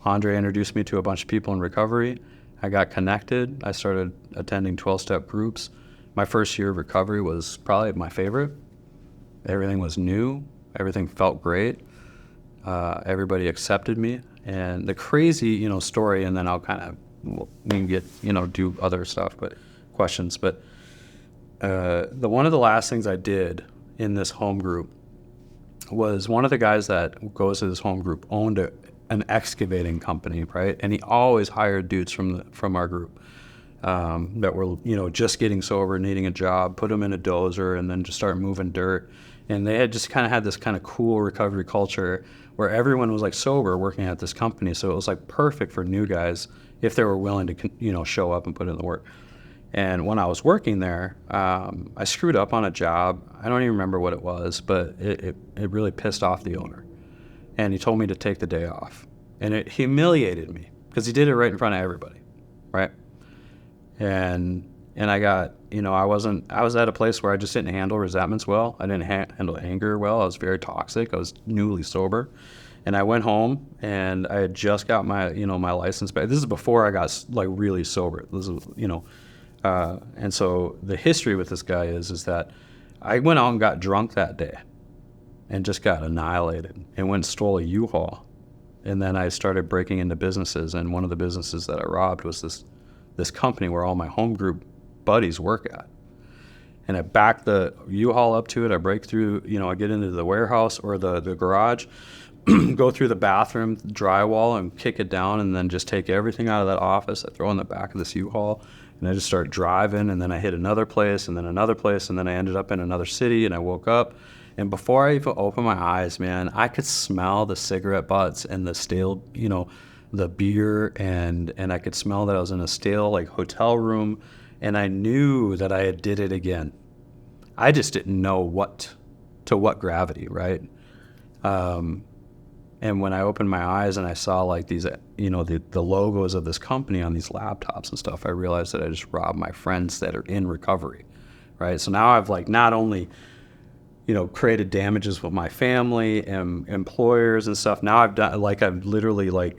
Andre introduced me to a bunch of people in recovery. I got connected. I started attending 12-step groups. My first year of recovery was probably my favorite. Everything was new. Everything felt great. Everybody accepted me. And the crazy, story, and then I'll kind of, we can get, do other stuff, but questions. But one of the last things I did in this home group was one of the guys that goes to this home group owned an excavating company, right? And he always hired dudes from our group that were, just getting sober, needing a job, put them in a dozer, and then just start moving dirt. And they had just kind of had this kind of cool recovery culture where everyone was like sober working at this company. So it was like perfect for new guys if they were willing to, show up and put in the work. And when I was working there, I screwed up on a job. I don't even remember what it was, but it really pissed off the owner. And he told me to take the day off. And it humiliated me because he did it right in front of everybody, right? And I got, I was at a place where I just didn't handle resentments well. I didn't handle anger well. I was very toxic. I was newly sober. And I went home and I had just got my, my license back. This is before I got like really sober. This is, and so the history with this guy is that I went out and got drunk that day and just got annihilated and went and stole a U-Haul. And then I started breaking into businesses. And one of the businesses that I robbed was this company where all my home group buddies work at. And I back the U-Haul up to it. I break through, I get into the warehouse or the garage, go through the bathroom drywall and kick it down, and then just take everything out of that office. I throw in the back of this U-Haul, and I just start driving, and then I hit another place, and then another place, and then I ended up in another city, and I woke up. And before I even opened my eyes, man, I could smell the cigarette butts and the stale, the beer, and I could smell that I was in a stale, like, hotel room, and I knew that I had did it again. I just didn't know what gravity, right? And when I opened my eyes and I saw, like, these, the logos of this company on these laptops and stuff, I realized that I just robbed my friends that are in recovery, right? So now I've, like, not only created damages with my family and employers and stuff. Now I've done, like, I've literally, like,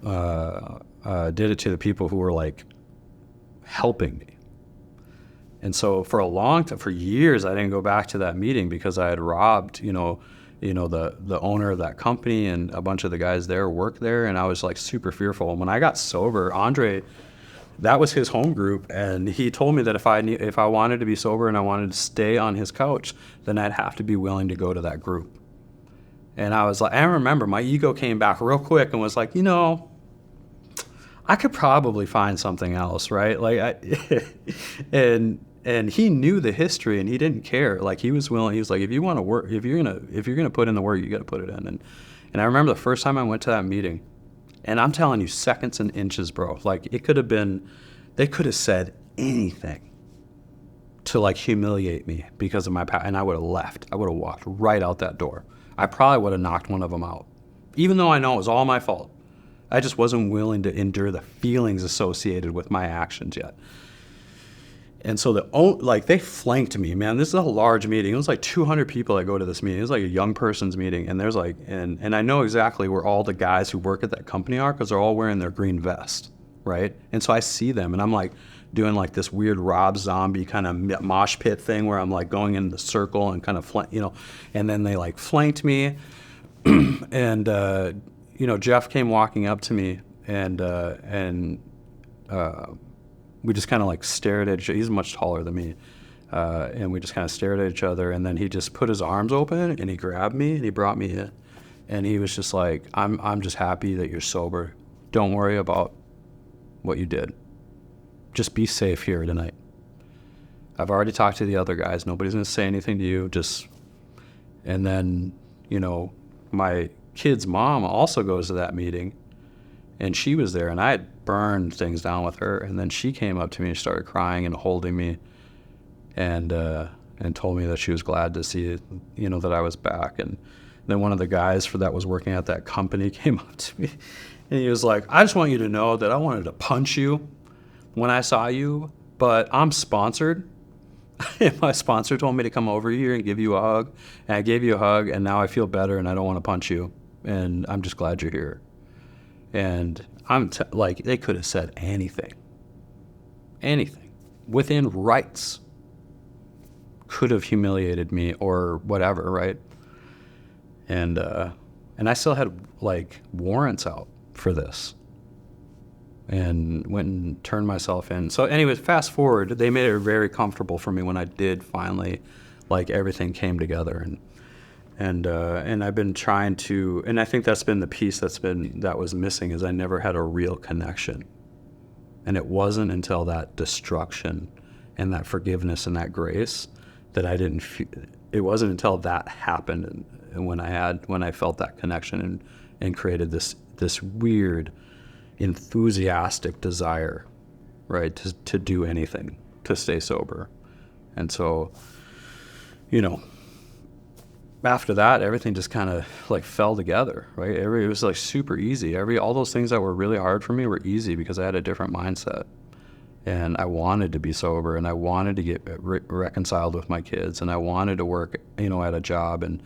did it to the people who were, like, helping me. And so for for years, I didn't go back to that meeting because I had robbed, the owner of that company, and a bunch of the guys there work there. And I was, like, super fearful. And when I got sober, Andre, that was his home group, and he told me that if I wanted to be sober and I wanted to stay on his couch, then I'd have to be willing to go to that group. And I was like, I remember my ego came back real quick and was like, I could probably find something else, right? Like, and he knew the history, and he didn't care. Like, he was willing. He was like, if you want to work, if you're gonna put in the work, you got to put it in. And I remember the first time I went to that meeting. And I'm telling you, seconds and inches, bro. Like, it could have been, they could have said anything to, like, humiliate me because of my past, and I would have left. I would have walked right out that door. I probably would have knocked one of them out, even though I know it was all my fault. I just wasn't willing to endure the feelings associated with my actions yet. And so they flanked me, man. This is a large meeting. It was like 200 people that go to this meeting. It was like a young person's meeting. And there's like, and I know exactly where all the guys who work at that company are because they're all wearing their green vest, right? And so I see them, and I'm like doing like this weird Rob Zombie kind of mosh pit thing where I'm like going in the circle and kind of, and then they like flanked me. And, Jeff came walking up to me, and we just kind of like stared at each other. He's much taller than me. And we just kind of stared at each other. And then he just put his arms open and he grabbed me and he brought me in. And he was just like, I'm just happy that you're sober. Don't worry about what you did. Just be safe here tonight. I've already talked to the other guys. Nobody's going to say anything to you. And then, my kid's mom also goes to that meeting. And she was there, and I had burned things down with her. And then she came up to me and started crying and holding me, and told me that she was glad to see, that I was back. And then one of the guys that was working at that company came up to me, and he was like, "I just want you to know that I wanted to punch you when I saw you, but I'm sponsored." And my sponsor told me to come over here and give you a hug. And I gave you a hug, and now I feel better, and I don't want to punch you. And I'm just glad you're here. And like, they could have said anything within rights, could have humiliated me or whatever, right? And I still had like warrants out for this, and went and turned myself in. So anyways, fast forward, they made it very comfortable for me when I did finally, like, everything came together. And I've been trying to, and I think that's been the piece that was missing, is I never had a real connection. And it wasn't until that destruction and that forgiveness and that grace that I didn't feel, it wasn't until that happened and when I felt that connection and created this weird enthusiastic desire, right, to do anything, to stay sober. And so, after that, everything just kind of like fell together, right? It was like super easy. All those things that were really hard for me were easy because I had a different mindset, and I wanted to be sober, and I wanted to get reconciled with my kids, and I wanted to work, at a job, and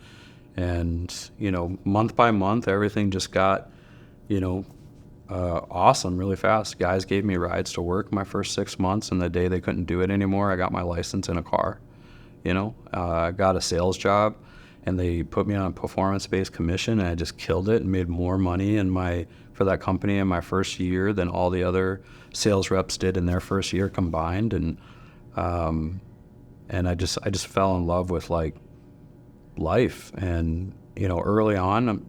month by month, everything just got, awesome really fast. Guys gave me rides to work my first 6 months, and the day they couldn't do it anymore, I got my license in a car. I got a sales job, and they put me on a performance-based commission, and I just killed it and made more money for that company in my first year than all the other sales reps did in their first year combined. And I just fell in love with like life. And early on,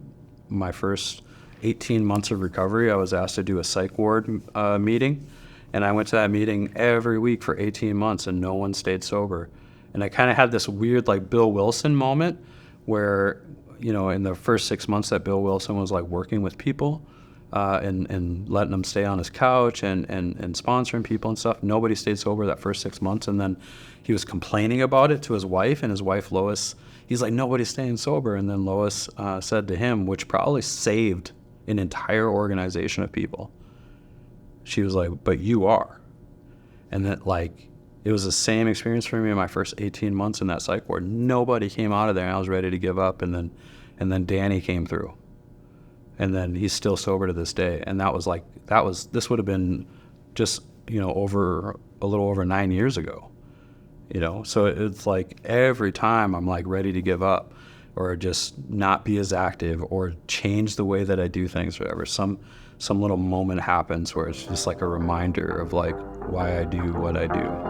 my first 18 months of recovery, I was asked to do a psych ward meeting, and I went to that meeting every week for 18 months, and no one stayed sober. And I kind of had this weird like Bill Wilson moment where, in the first 6 months that Bill Wilson was like working with people and letting them stay on his couch and sponsoring people and stuff, nobody stayed sober that first 6 months. And then he was complaining about it to his wife, and his wife, Lois, he's like, nobody's staying sober. And then Lois said to him, which probably saved an entire organization of people, she was like, but you are. And that, like, it was the same experience for me in my first 18 months in that psych ward. Nobody came out of there, and I was ready to give up. And then Danny came through, and then he's still sober to this day. And this would have been just, over a little over 9 years ago, so it's like every time I'm like ready to give up or just not be as active or change the way that I do things or whatever, some little moment happens where it's just like a reminder of like why I do what I do.